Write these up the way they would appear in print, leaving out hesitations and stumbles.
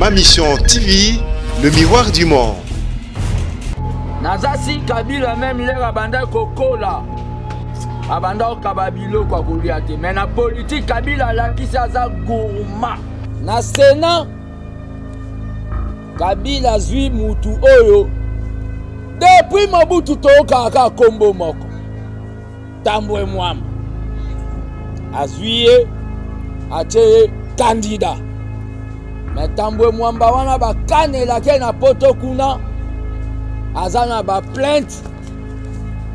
Ma Mission TV, le miroir du monde. Nazasi Kabila même les abanda kokola. Abanda kababilo kwa kuliate. Mais na politique Kabila la kisa za gourma. Na Sénat Kabila zui mutu oyo. Depuis Mobutu toka aka kombo moko. Tambwe mwamba. Azuye ache candidat. Mais Tambwe mwamba wana bakane la ke na poto kuna. Azana ba plainte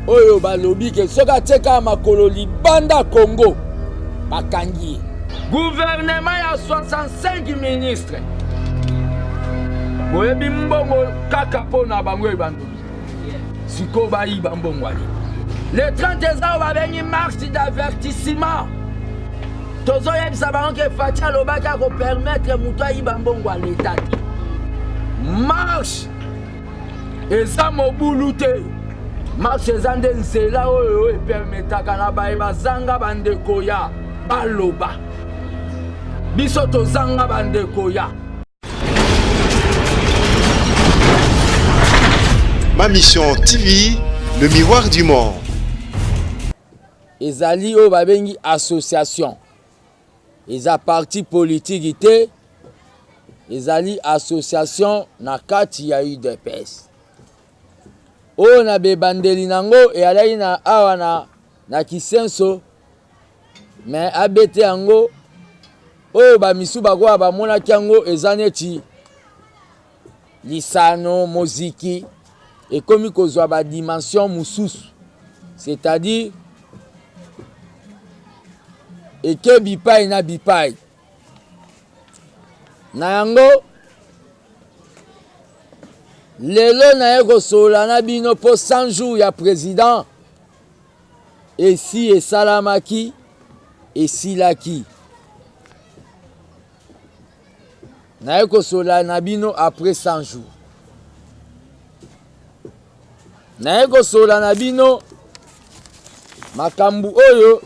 oyo balobi ke soka teka makolo libanda Congo bakangi gouvernement ya 65 ministres boyebi mbongo kaka pona bango ebandobi siko bayi bambongo ali le 30 ans babengi marche d'avertissement tozo yebisa bango ke Fatia lobaka ko permettre mutu ayi bambongo à l'état marche eza mobulu te marche eza nde nzela oyo epermetaka na baye bazanga bandeko ya baloba biso tozanga bandeko ya. Ma Mission TV, le miroir du monde. Ezali oyo babengi association eza parti politique te ezali association na kati ya UDPS oyo na bebandeli nango eyalaki na awa na Kisenso mais abete yango oyo bamisu bakoya bamonaki yango eza neti lisano moziki ekomi kozwa badimension mosusu c'est-à-dire eke bipai na bipai na yango lelo na ye kosola na bino po 100 jours ya président esi esalamaki esilaki na ye kosola na bino après 100 jours na ye kosola na bino makambu oyo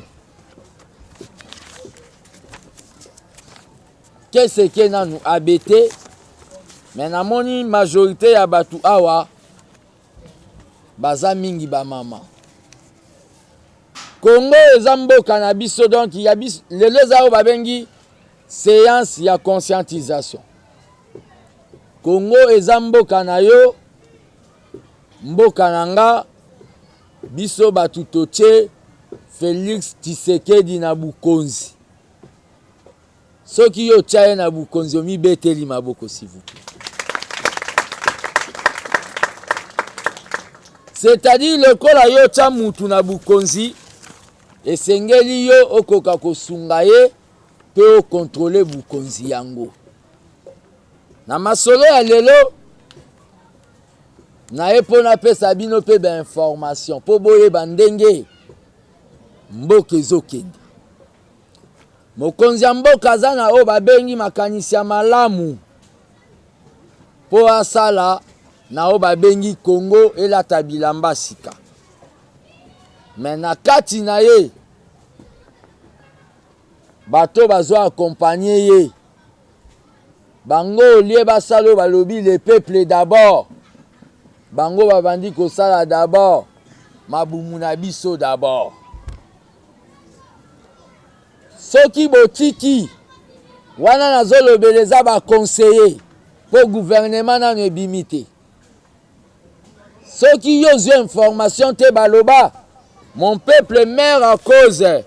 keseke nanu abete mais namoni majorité ya batu awa baza mingi ba mama Congo eza mboka na biso donc ya biso lelo eza oyo babengi séance ya conscientisation Congo eza mboka na yo mboka na nga biso batu totie Félix Tshisekedi na bukonzi soki yo tchaye na bukonzi omibeteli maboko s'il vous plaît. C'est-à-dire le kola yo tcha mutu na bukonzi esengeli yo okoka kosunga ye pe o contrôler bukonzi yango na masolo ya lelo na ye pona pesa bino pe ba information po boye bandenge mboka ezokende mokonzi ya mboka aza na oyo babengi makanisi ya malamu po asala na oyo babengi Congo elata bilamba sika me na kati na ye bato bazo akompanye ye bango olie basala oyo balobi le peuple d'abord bango babandi kosala d'abord mabumu na biso d'abord soki botiki wana nazolobeleza baconseiller po gouvernement nano ebimi te soki yo zwi information te baloba mon peuple meurt à cause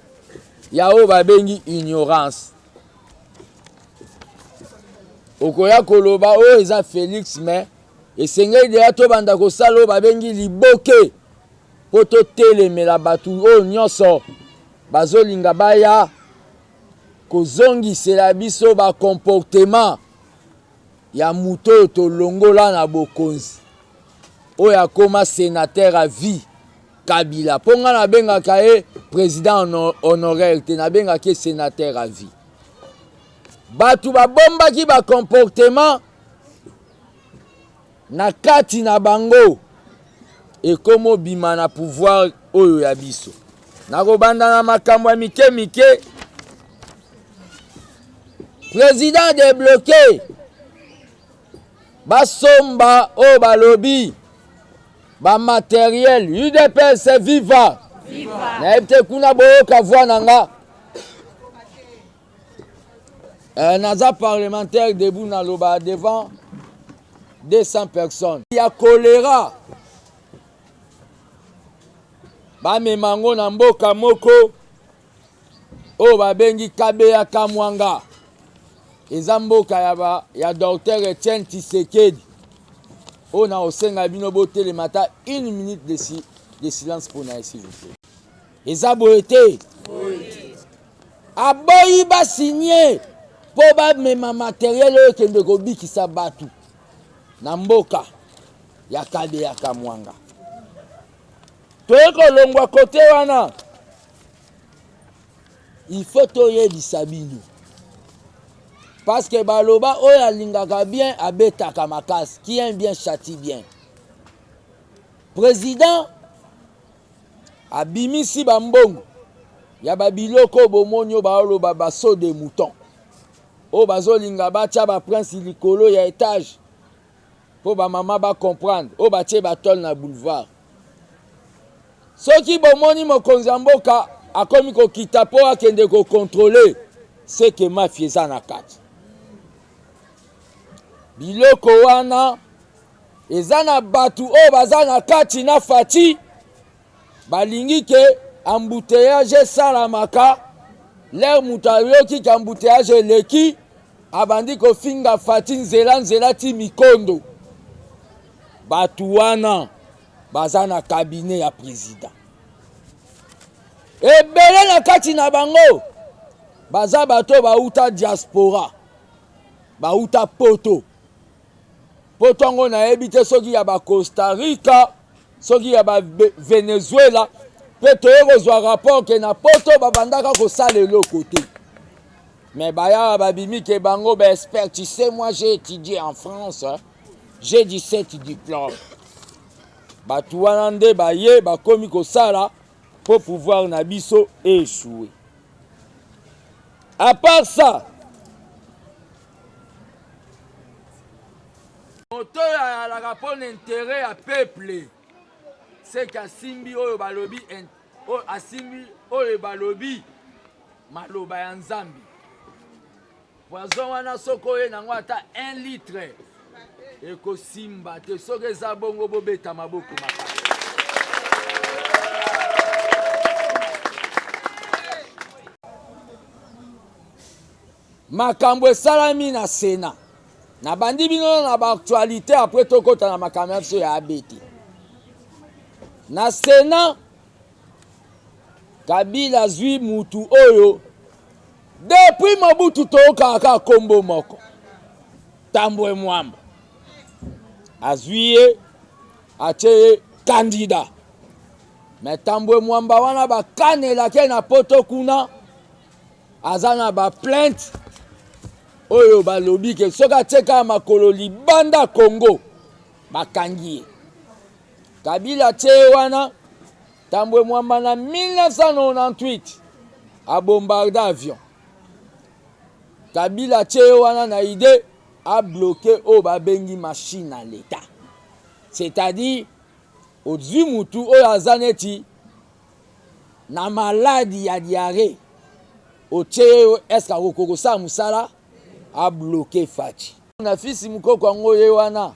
ya oyo babengi ignorance okoya koloba oyo eza Félix mais esengeli deya tobanda kosala oyo babengi liboke po totelemela batu oyo nyonso bazolinga baya kozongisela biso ba comportement ya mutu oyo tolongola na bokonzi oyo akoma sénateur à vie Kabila ponga nabengaka ye président honoraire te nabengaka ye sénateur à vie batu babombaki ba comportement na kati na bango ekomo bima na pouvoir oyo ya biso nakobanda na makambo ya mike mike président débloqué basomba o balobi ba matériel UDPS viva na ebte kuna boyoka voix nanga naza parlementaire debout na loba devant 200 personnes. Il y a choléra. Ba memango na mboka moko o babengi Kabeya Kamwanga. Eza mboka ya docteur Etienne Tshisekedi. On a osenga bino bote le matin 1 minute de silence pour naï s'il vous plaît. Eza boete. Aboyi ba signé po ba mema matériel oyo kende ko bikisa batu. Na mboka ya Kabeya Kamwanga. Toyeko longwa kote wana. Il faut toyebisa bino. Parce que baloba oyo alingaka bien abetaka makasi. Qui aime bien châtie bien. Président abimisi bambongo ya babiloko bomonyo baoloba baso de mouton. O bazolinga batia ba prince likolo ya étage. Po ba mama ba comprendre. O batie batol na boulevard. Soki bomoni mokonzi ya mboka akomi kokita po akende ko contrôler c'est que mafia eza na kati. Biloko wana eza na batu o baza na kati na fati balingi ke embouteillage salamaka l'air mutayoki ka embouteillage leki abandi ko finga fati nzela ti mikondo batu wana baza na cabinet ya président ebele na kati na bango baza bato bauta diaspora bauta poto ngo na ebite soki ya ba Costa Rica soki ya ba Venezuela pe toyeko zwa rapport ke na poto babandaka kosala eloko te mais baya babimi ke bango ba expert. Tu sais, moi j'ai étudié en France hein? J'ai 17 diplômes. Batu wana nde baye bakomi kosala pour pouvoir na biso échouer. À part ça, moto ya la rapport d'intérêt à peuple, c'est qu'asimbi oyo balobi asimbi oyo balobi maloba ya nzambi. Poison wana soko ye nango ata 1 litre. Eko simba te soki eza bongo bobeta maboko makasi. Makambo esalami na Sénat. Na bandi bino na ba actualité après tokota na makambo so ya abeti. Na Sénat Kabila zwi mutu oyo depuis Mobutu tokaka kombo moko. Tambwe Mwamba. Azwiye atie candidat. Mais Tambwe Mwamba wana ba kanela ke na poto kuna azana ba plainte oyo balobi ke soka teka makolo libanda Congo bakangi. Kabila tie wana Tambwe Mwamba na 1998 a bombardé avion. Kabila tie wana na idée a bloqué au babengi machine à l'État. C'est-à-dire, au Zumutu, au Azaneti, na maladie ya diarrhée, au Tcheo, est-ce qu'à Rokokosa Moussala a bloqué Fati. Na fils Mouko Kwangoye wana.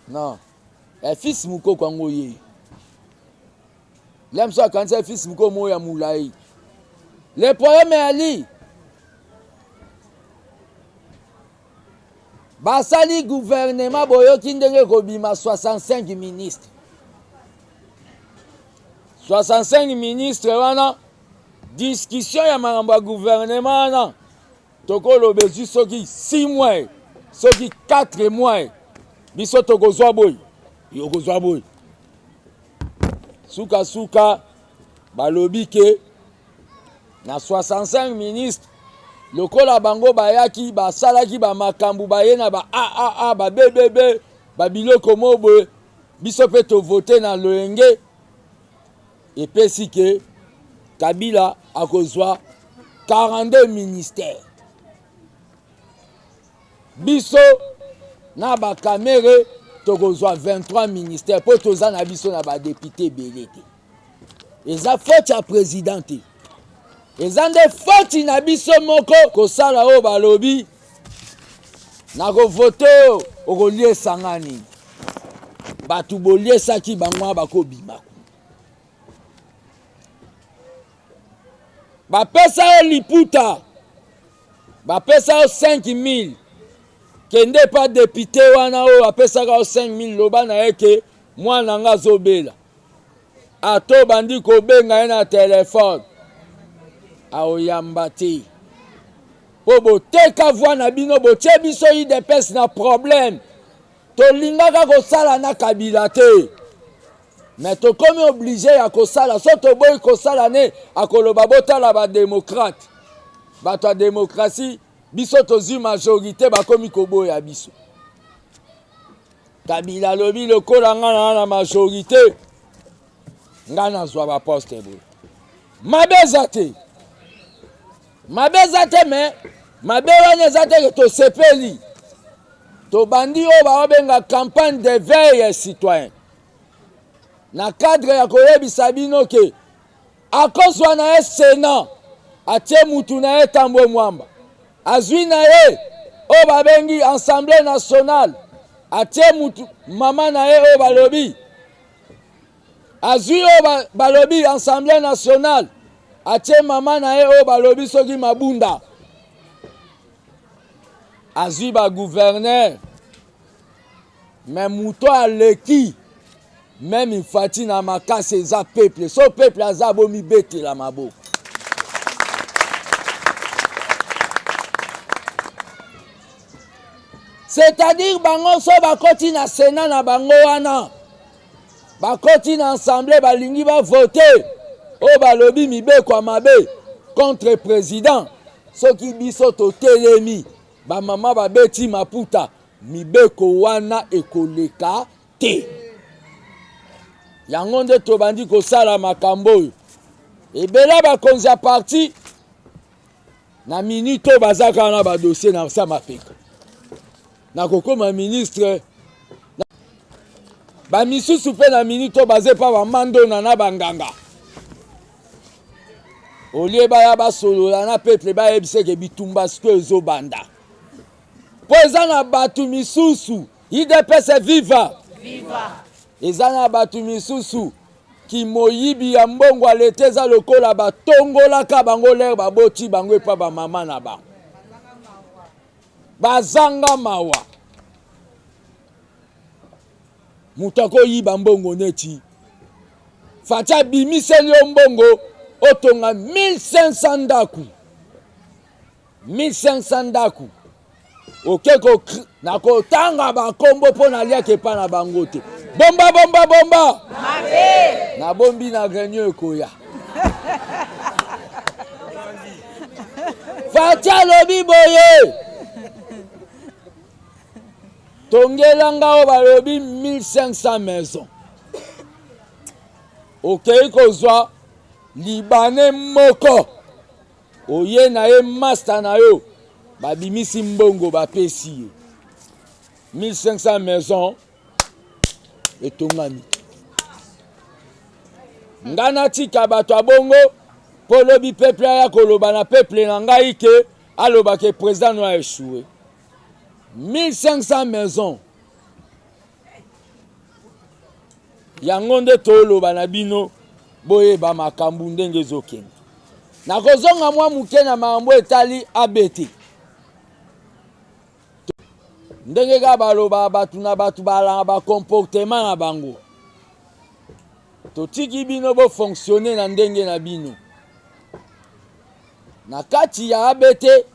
Non. Et fils Mouko Kwangoye. L'aime ça quand c'est fils Mouko Moya Moulaï. Le problème est Ali. Basali gouvernement boyoki ndenge kobima 65 ministres. 65 ministres wana discussion ya makambo ya gouvernement wana tokolo bezu soki 6 mois soki 4 mois biso tokozwa boy yokozwa boy suka balobi ke na 65 ministres lokola bango bayaki basalaki ba makambu bayena ba ba bbb ba biloko mobo biso pe to voter na loenge epesi ke Kabila akozwa 42 ministères. Biso na ba caméra tokozwa 23 ministères po toza na biso na ba député belete. Eza faute ya président te. Eza nde faute na biso moko kosala o balobi na ko voter okolie sangani. Batu bolie saki bangwa bako bima. Bapesa o liputa. Bapesa o 5000. Kende pa député wana o apesa ka o 5000 loba na eke mwana nga zobela. Ato bandi ko benga na téléphone. Aoyamba te. Po boteka voix na bino botie biso IDPS na problème. Tolingaka kosala na Kabila te. Mais tokomi obligé ya kosala. So toboyi kosala ne akoloba botala ba démocrate. Bato ya démocratie biso tozi majorité bakomi koboya biso. Kabila lobi lokola nga na majorité nga nazwa ba poste boye. Mabeza te. Mabeza te mais mabe wana eza te tosepeli. Tobandi o baobenga campagne de veille citoyen. Na cadre ya koyebisa bino ke akozwa na ye Sénat atie mutu na ye Tambwe Mwamba. Azwi na ye o babengi Assemblée nationale atie mutu mama na ye o balobi. Azwi o balobi Assemblée nationale atie mama na ye o balobi soki Mabunda. Azwi ba gouverneur mais muto aleki même infati na makasi eza peuple so peuple aza bomi betela maboko. C'est-à-dire bango so bakoti na Sénat na bango wana bakoti na assemblée balingi ba voter o balobi mibeko mabe contre président soki biso totelemi ba mama babeti maputa mibeko wana ekoleka te. Yango nde tobandi kosala makambo oyo. Ebele bakonzi ya parti na minute bazaka na ba dossier na sa mapeka. Na kokoma ministre ba misusu pe na minute baze pa ba mando na banganga. Olie ba ya ba solola na peuple ba yebise ke bitumba sko ezobanda. Po eza na batu misusu IDPS viva. Viva. Eza na batu misusu ki moyibi ya mbongo alete eza lokola batongolaka bango ler baboti bango epa ba mama na bango. Bazanga mawa. Mutako yiba mbongo neti. Fatia bimiseli yo mbongo otonga 1500 ndaku. 1500 ndaku. Okeko na kotanga bakombo po na lia kepa na bango te. Bomba bomba bomba. Mabe. Na bombi na grenyo ekoya. Fatia lobi boye. Tongelanga o balobi 1500 maisons. Okei kozwa Libanais moko. Oye na ye master na yo. Babimisi mbongo bapesi yo. 1500 maisons. Etongami. Ngana tika bato abongo po lobi peuple ya koloba na peuple na ngai ke aloba ke président no a échoué. 1500 maisons. Yango nde toloba na bino boye ba makambu ndenge ezokende. Na kozonga mwa muke na mambo etali abeti. Ndenge ga baloba batu na batu balanga ba comportement na bango. Totiki bino bo fonctionner na ndenge na bino. Na kati ya abete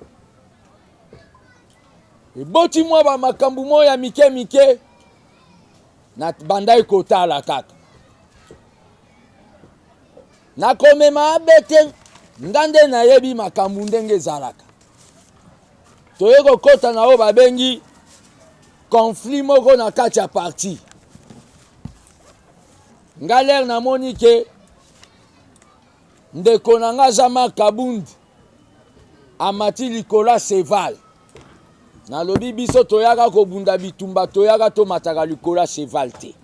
eboti mwa ba makambu mo ya mike mike na bandai kotala kaka. Na komema abete ngande na yebi makambu ndenge zalaka. Toyeko kota na o babengi conflit moko na kati ya parti. Ngaler na monike ndeko na nga Jean-Marc Kabundi amati likola Seval. nalobi biso toyaka kobunda bitumba toyaka tomataka likola cheval te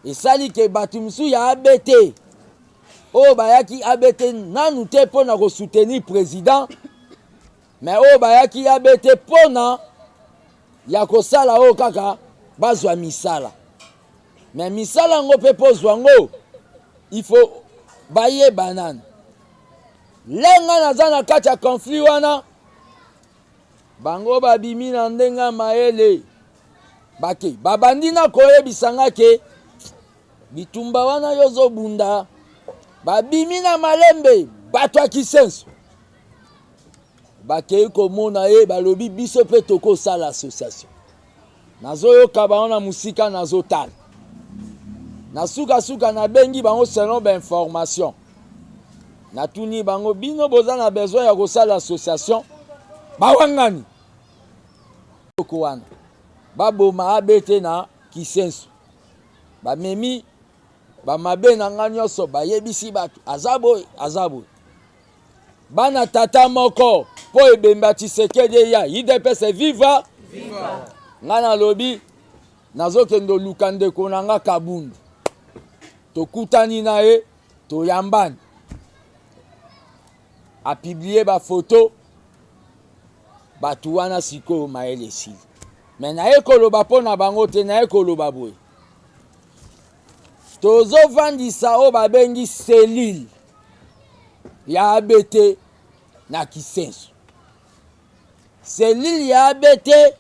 esali ke bato mosusu ya abete oyo bayaki abete nanu te mpona kosoutenir président mais oyo bayaki abete mpona ya kosala oyo kaka bazwa misala mais misala yango mpe pozwa ngo il faut bayeba nani lenga naza na kati ya conflit wana bango babimi na ndenga mayele bake babandi na koyebisanga ke bitumba wana yozobunda babimi na malembe bato ya kisenso bakei komona ye balobi biso mpe tokosala association nazoyoka bango na musika nazotala na suka nabengi bango selon bainformation natuni bango bino boza na besoin ya kosala association bawangani toko wana baboma abete na kisenso bamemi bamabe na nga nyonso bayebisi bato aza boye bana tata moko mpo ebemba Tshisekedi eya UDPS viva nga nalobi nazokende luka ndeko na nga Kabundu tokutani na ye toyambani apiblie bafoto bato wana sikoyo mayele esili me naye koloba mpo na bango te naye koloba boye tozovandisa oyo babengi selile ya abete na kisenso selile ya abete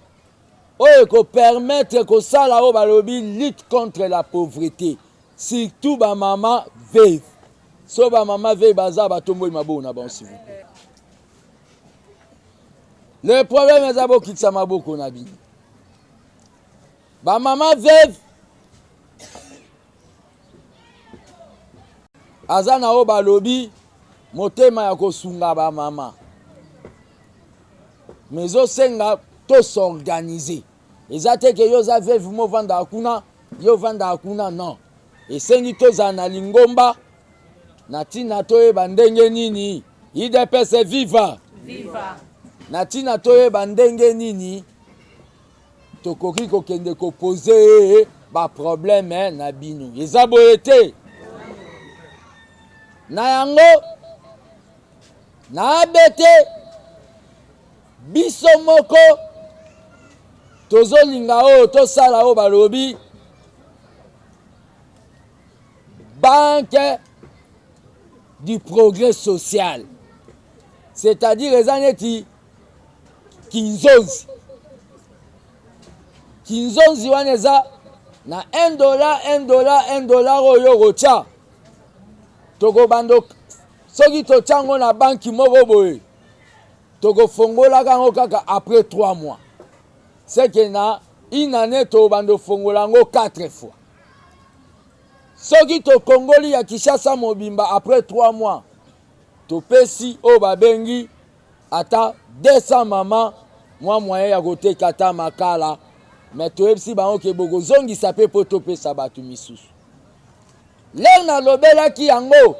oyo ekopermettre kosala oyo balobi lutte contre la pauvreté surtout bamama veuve so bamama veuve baza batomboli maboko na bango s'il vous plaît le problème eza bokitisa maboko na bino bamama veuve aza na oyo balobi motema ya kosunga bamama mais ezosenga tosorganize eza te ke yo oza veuve mo ovandaka kuna yo ovandaka kuna non esengi tozala na lingomba na ntina toyeba ndenge nini UDPS viva na ntina toyeba ndenge nini tokoki kokende kopose baproblème na bino eza boye te na yango na abete biso moko tozolinga oyo tosala oyo balobi banque du progrès social c'est-à-dire eza neti kinzonzi wana eza na $1 oyo kotia tokobando soki totiango na banki moko boye tokofongolaka yango kaka après 3 mois c'est que na une année tokobando fongola yango 4 fois soki tokongoli ya Kinshasa mobimba après 3 mois topesi oyo babengi ata 200 mama mwa moyen ya koteka ata makala mais toyebisi bango ke bokozongisa mpe mpo topesa bato misusu lelo nalobelaki yango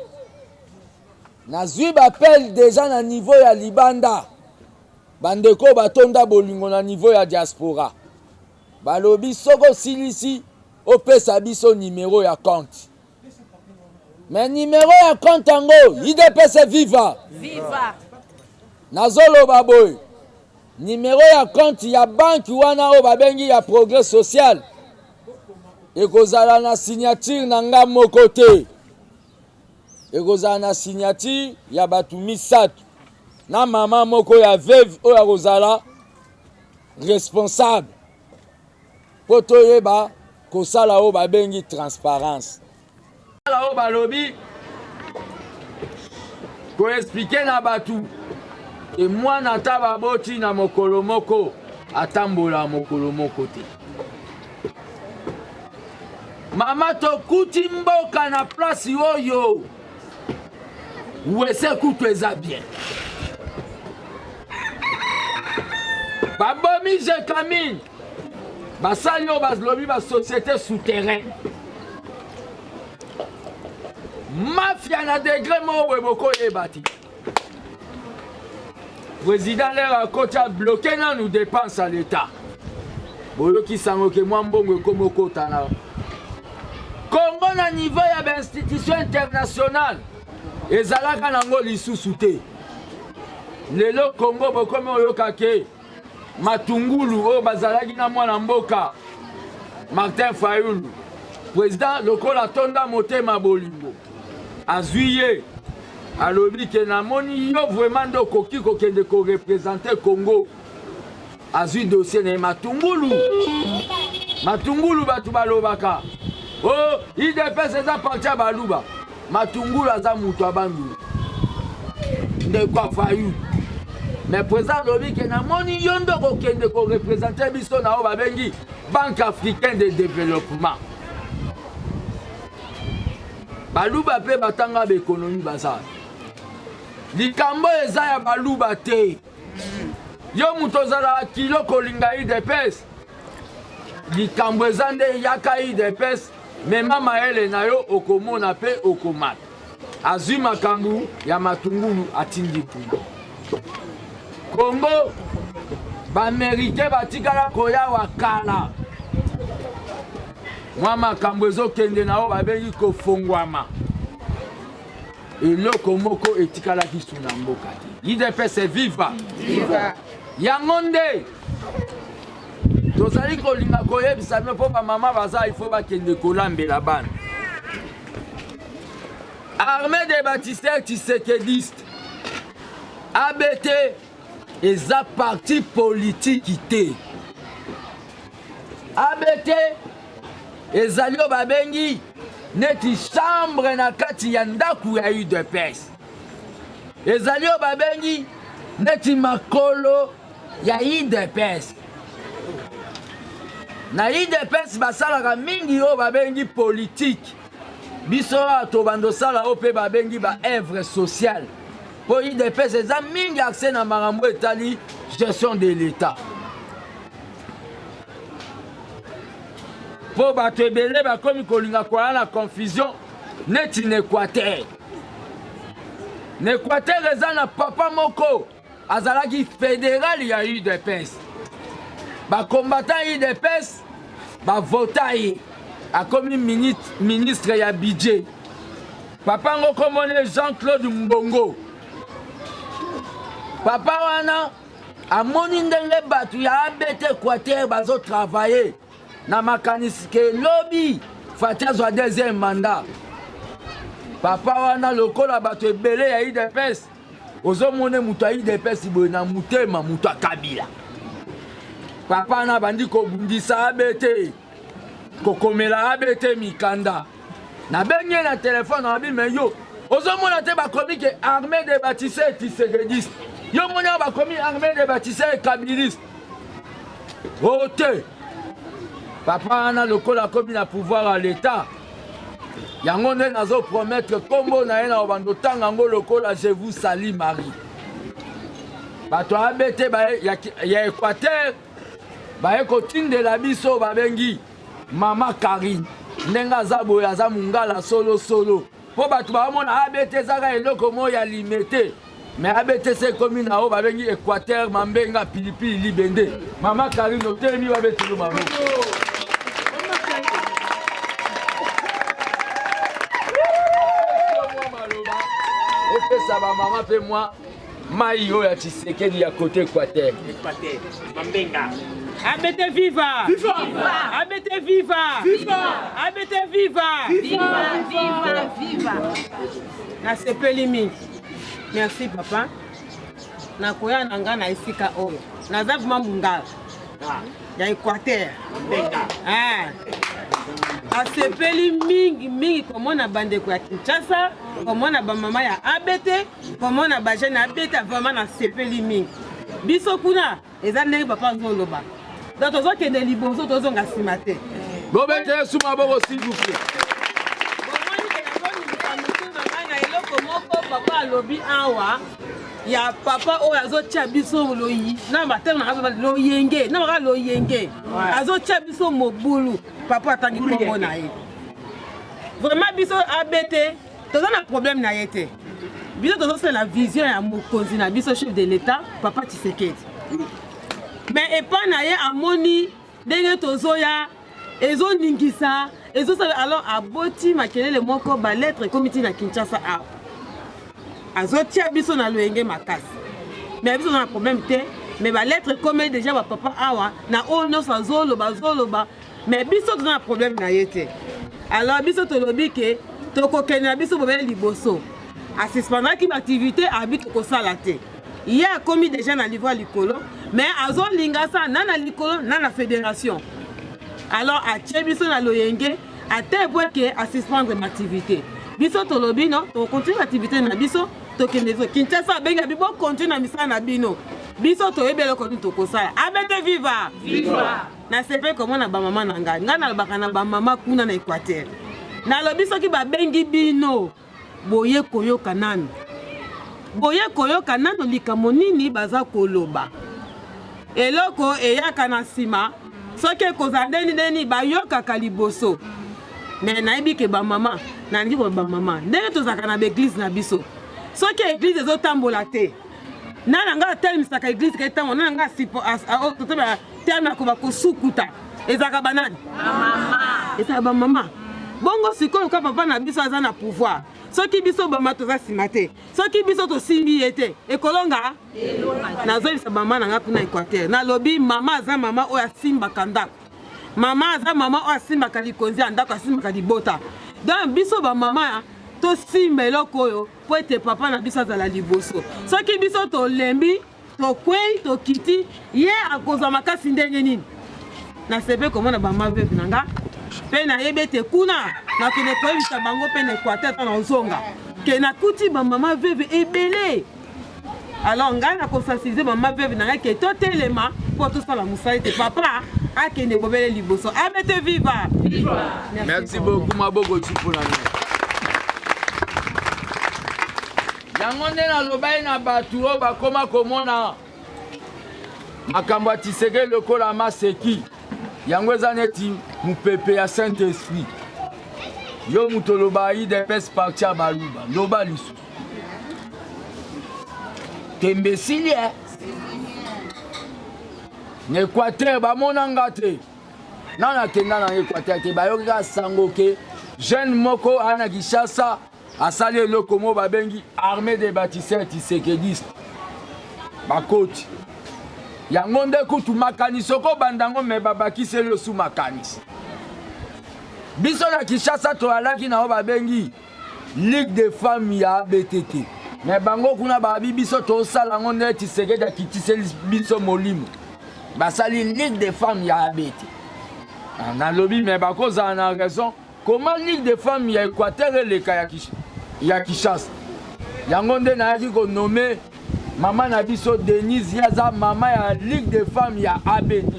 nazwi bapele deja na niveau ya libanda bandeko batonda bolingo na niveau ya diaspora balobi soko osilisi opesa biso numero ya compte mais numero ya compte yango UDPS viva nazoloba boye numero ya compte ya banki wana oyo babengi ya progrès social ekozala na signature na nga moko te ekozala na signature ya bato misato na mama moko ya veuve oyo akozala responsable mpo toyeba kosala oyo babengi transparence kosala oyo balobi koexplike na bato e mwana ata baboti na mokolo moko atambola mokolo moko te mama tokuti mboka na place oyo wese kutu eza bien babomi jekamine basali oyo balobi basociété souterrain mafia na degré moko boye bokoyeba te président l'air à côté a bloqué dans nos dépenses à l'État. Bolo qui s'en occupe moi mbongo comme kota na. Congo na niveau ya ba institution internationale. Ezalaka nango lisusu te. Lelo Congo bokomi oyoka ke Matungulu o bazalaki na mwana mboka Martin Fayulu. Président lokola tonda motema bolingo. Azuye alobi ke namoni yo vraiment ndo koki kokende ko représenter Congo. Azui dossier na Matungulu. Matungulu batu balobaka. Oh, IDPS eza parti ya baluba. Matungulu aza mutu abandu. Nde kwa Fayulu. Mais président lobi ke namoni yo ndo kokende ko représenter biso na o babengi Banque africaine de développement. Baluba pe batanga ba économie baza. Likambo eza ya baluba te. Yo mutozala kilo kolinga IDPS. Likambo eza nde yaka IDPS. Mais mama ele na yo okomona pe okomata. Azui makambu ya Matungulu atindi Congo. Congo bamérité batikala koya wakala. Mwa makambo ezokende na o babengi kofongwama. Eloko moko etikala kisu na mboka te. IDPS viva. Viva. Yango nde tozali kolinga koyebisa mpo bamama baza il faut bakende kolambela bana. Armée des baptisteurs tshisekedistes. ABT eza parti politique te. ABT ezali o babengi neti chambre na kati ya ndaku ya UDPS. Ezali o babengi neti makolo ya UDPS. Na UDPS basalaka mingi o babengi politique. Biso ato bandosala o pe babengi ba œuvre sociale. Po UDPS eza mingi accès na makambo etali gestion de l'État. Po bato ebele bakomi kolinga koya na confusion neti na Équateur. Na Équateur eza na papa moko azalaki fédéral ya UDPS. Ba combattant UDPS ba vota ye akomi ministre ya budget. Papa ngo komone Jean-Claude Mbongo. Papa wana amoni ndenge batu ya ABT Équateur bazo travailler na makanisi lobby fatazwa deuxième mandat. Papa wana lokola bato ebele ya UDPS ozomone mutu ya UDPS boye na mutema mutu akabila. Papa wana bandi kobundisa ABT kokomela ABT mikanda. Na benye na téléphone abi me yo ozomona te bakomi ke armée des bâtisseurs tshisekedistes. Yo mona bakomi armée des bâtisseurs kabilistes. Ote. Papa wana lokola komi na pouvoir à l'État. Yango nde nazo promettre kombo na ye na obando tanga ngo lokola je vous salue Marie. Bato ABT ya Équateur baye kotindela biso babengi Mama Karine. Ndenga zabo ya za mungala solo. Po bato bamona ABT zaka eloko mo ya limité. Mais ABT c'est comme na o babengi Équateur mambenga pilipili libende. Mama Karine otelemi babeti lo mamo. Ça va maman fait moi maïo ya Tshisekedi ya côté Équateur. Mambenga. ABT viva! Viva! ABT viva! Viva! ABT viva! Viva! Na sepeli mingi. Merci papa. Na koya nanga na esika oyo. Na zavu mambungala. Ya Équateur. Mambenga. Asepeli mingi komona bandeko ya Kinshasa, komona ba mama ya ABT, komona ba jeune ABT vraiment na sepeli mingi. Biso kuna eza ndenge papa ngoloba. Donc tozo kende liboso tozo ngasima te. Bobete suma boko s'il vous plaît. Bomoni ke na boni bisamutu na ngai na eloko moko papa alobi awa. Ya papa oyo azotia biso loyi na matema na loyenge na maka loyenge azotia biso mobulu papa atangi kombo na ye vraiment biso ABT toza na problème na ye te biso c'est la vision ya mokonzi na biso chef de l'état papa Tshisekedi mais epa na ye amoni ndenge tozoya ezoningisa ezosala alors aboti makelele moko balettre komiti na Kinshasa awa azotia biso na loyenge makasi mais biso na problème te mais balettre comme déjà bapapa awa na oyo nyonso azoloba mais biso toza na problème na ye te alors biso tolobi ke tokokende na biso bobele liboso asispandaki baactivité abi tokosala te ye akomi déjà na livre ya likolo mais azolinga sa na na likolo na na fédération alors atie biso na loyenge ate po ke asispendre baactivité biso tolobi no tokontinue baactivité na biso tokende so Kinshasa abenga bibo continue na misala na bino biso toyebele koni tokosala abete viva na sepe komona bamama na ngai nalobaka na bamama kuna na Équateur nalobi soki babengi bino boye koyoka nano likambo nini baza koloba eloko eyaka na nsima soki ekozala ndeni bayokaka liboso me nayebi ke bamama nalingi koba bamama ndenge tozalaka na baeglise na biso soki eglise ezotambola te nana nga atelemisaka eglise ke ntango nana nga terme akoba kosukuta ezalaka banani ezalaka bamama bongo sikoyo ka papa na biso aza na pouvoir soki biso bama toza nsima te soki biso tosimbi ye te ekolonga nazoyebisa bama na nga kuna Équateur nalobi mama aza mama oyo asimbaka ndako mama aza mama oyo asimbaka likonzi ya ndako asimbaka libota donc biso bamama tosimba eloko oyo po ete papa na biso azala liboso soki biso tolembi tokwei tokiti ye akozwa makasi ndenge nini nasepe komona bama veve na nga mpe nayebi ete kuna nakende koyebisa bango mpe na Équateur ta nazonga ke nakuti bamama veve ebele alors ngai nakosensibilize bamama veve na ngai ke totelema mpo tosala mosala ete papa akende bobele liboso abete viva merci beaucoup maboko tupona yango nde nalobai na bato oyo bakoma komona makambo ya Tshisekedi lokola maseki yango eza neti mopepe ya Saint-Esprit yo moto oloba UDPS parti ya baluba loba lisusu tembesili na Équateur bamona nga te nana kenda na Équateur te bayoki ka sango ke jeune moko ana Kinshasa asali eloko mo babengi armée des bâtisseurs tshisekedistes bakoti yango nde kutu makanisi oko bandango me babakiseli osu makanisi biso na Kinshasa toalaki na oyo babengi Ligue des femmes ya BTT me bango kuna babi biso tosala yango nde Tshisekedi akitiseli biso molimo basali Ligue des femmes ya BTT nalobi me bakozala na raison comment Ligue des femmes ya Équateur eleka ya Kinshasa yango nde nayaki konome mama na biso Denise yaza mama ya Ligue des femmes ya ABT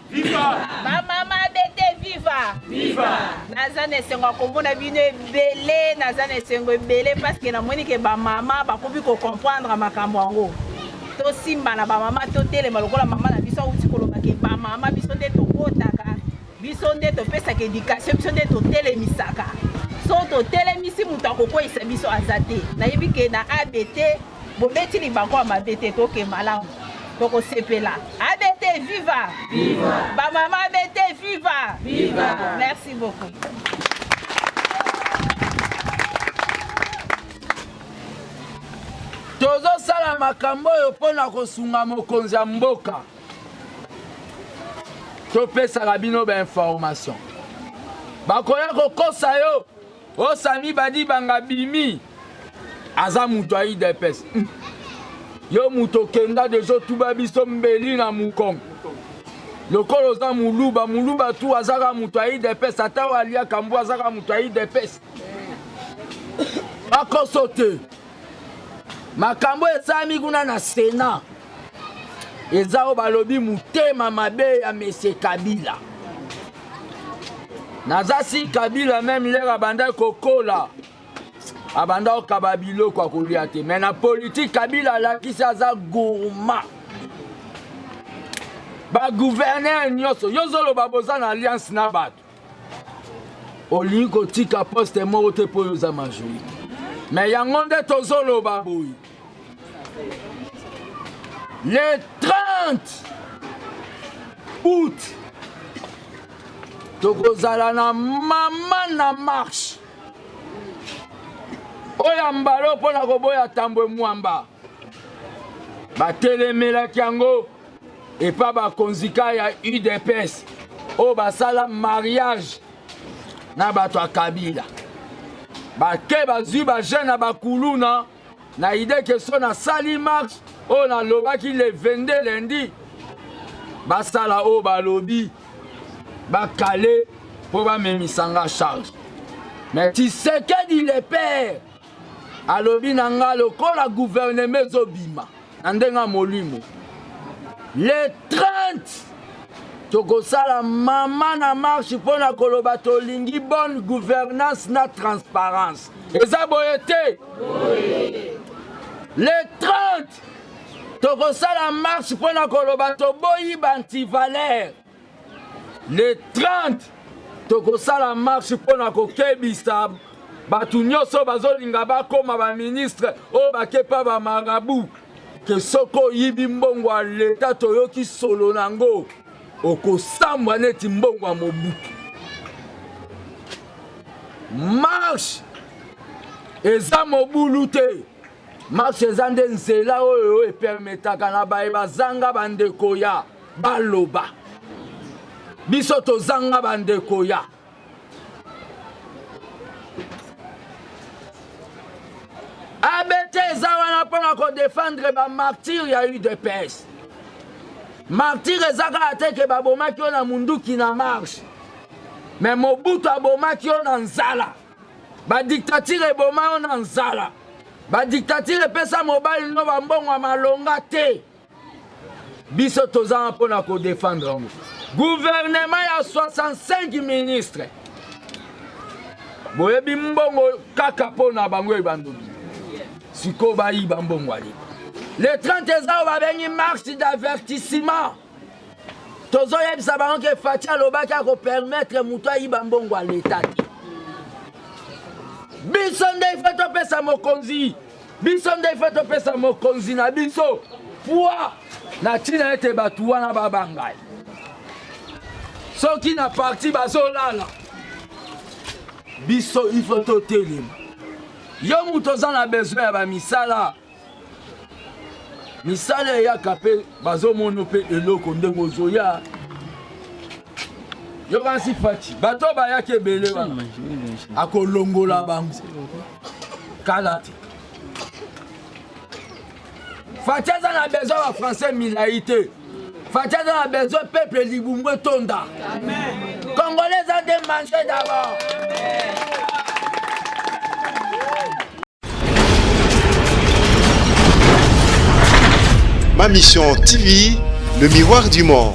viva bamama ABT viva naza na esengo komona bino ebele naza na esengo ebele parce que namoni ke bamama bakomi kocomprendre makambo yango tosimba na bamama totelema lokola mama na biso auti koloba ke bamama biso nde tokotaka biso nde topesaka éducation biso nde totelemisaka so totelemisi moto akokweyisa biso aza te nayebi ke na ABT bobeti libango ya mabe te toke malamu tokosepela ABT viva bamama ABT viva merci beaucoup. tozosala makambo oyo mpona kosunga mokonzi ya mboka topesaka bino bainformation bakoya kokosa yo osami badi banga bimi aza mutu ya UDPS yo mutu okenda deja otuba biso mbeli na mukongo lokolo oza muluba tu azaka mutu ya UDPS ata oyo aliaka mbu azaka mutu ya UDPS bakoso te makambo esami kuna na Sénat eza oyo balobi motema mabe ya Monsieur Kabila naza si Kabila meme lere abanda kokola abanda okaba biloko akolia te me na politique Kabila alakisi aza gourmand ba gouverneur nyonso yozoloba boza na alliance na bato olingi kotika poste moko te mpo yoza majorité mais yango nde tozoloba boye le 30 août tokozala na mama na marche oyo mbala mpona koboya tambwe mwamba batelemelaki yango epa bakonzika ya UDPS oyo basala mariage na bato ya Kabila bake bazwi bajeune na bakuluna na ide ke so nasali marche oyo nalobaki le 22 lundi basala oyo balobi bakale mpo bamemisanga charge mais Tshisekedi le père alobi na nga lokola gouvernement ezobima na ndenga molimo le 30 tokosala mama na marche mpona koloba tolingi bonne gouvernance na transparence eza boye te le 30 tokosala marche mpona koloba toboyi bantivalere le 30 tokosala marche mpona kokebisa bato nyonso bazolinga bakoma baministre oyo bakepa bamarabu ke soki oyibi mbongo ya leta toyoki solo nango okosambwa neti mbongo ya Mobutu. Marche eza mobulu te, marche eza nde nzela oyo epermetaka na baye bazanga bandeko ya baloba biso tozanga bandeko ya abete eza wana mpona kodefendre bamartire ya UDPS. Martire eza kaka te ke babomaki yo na munduki na marche me Mobutu abomaki yo na nzala, badiktatire eboma yo na nzala, badiktatire epesa mobali no bambongo ya malonga te. Biso tozanga mpona kodefendre yango. Gouvernement ya 65 ministre boyebi mbongo kaka mpona bango ebandoki siko bayiba mbongo ali. Le 30 eza babengi marche d'avertissement. Tozoyebisa bango ke Fatia alobaki akopermettre mutu ayiba mbongo ya leta te. Biso nde ife topesa mokonzi, biso nde ife topesa mokonzi na biso poa na ntina ete bato wana babangai. Soki na parti bazolala biso ife totelema. Yo mutu oza na besoin ya bamisala, misala eyaka mpe bazomona mpe eloko ndenge ozoya. Yo kasi Fati bato bayaki ebele wana akolongola bango kala te. Fati aza na besoin ba français milai te, Fati aza na besoin peuple libumbu etonda. Congolais a de manger d'abord. Ma Mission TV, le miroir du monde.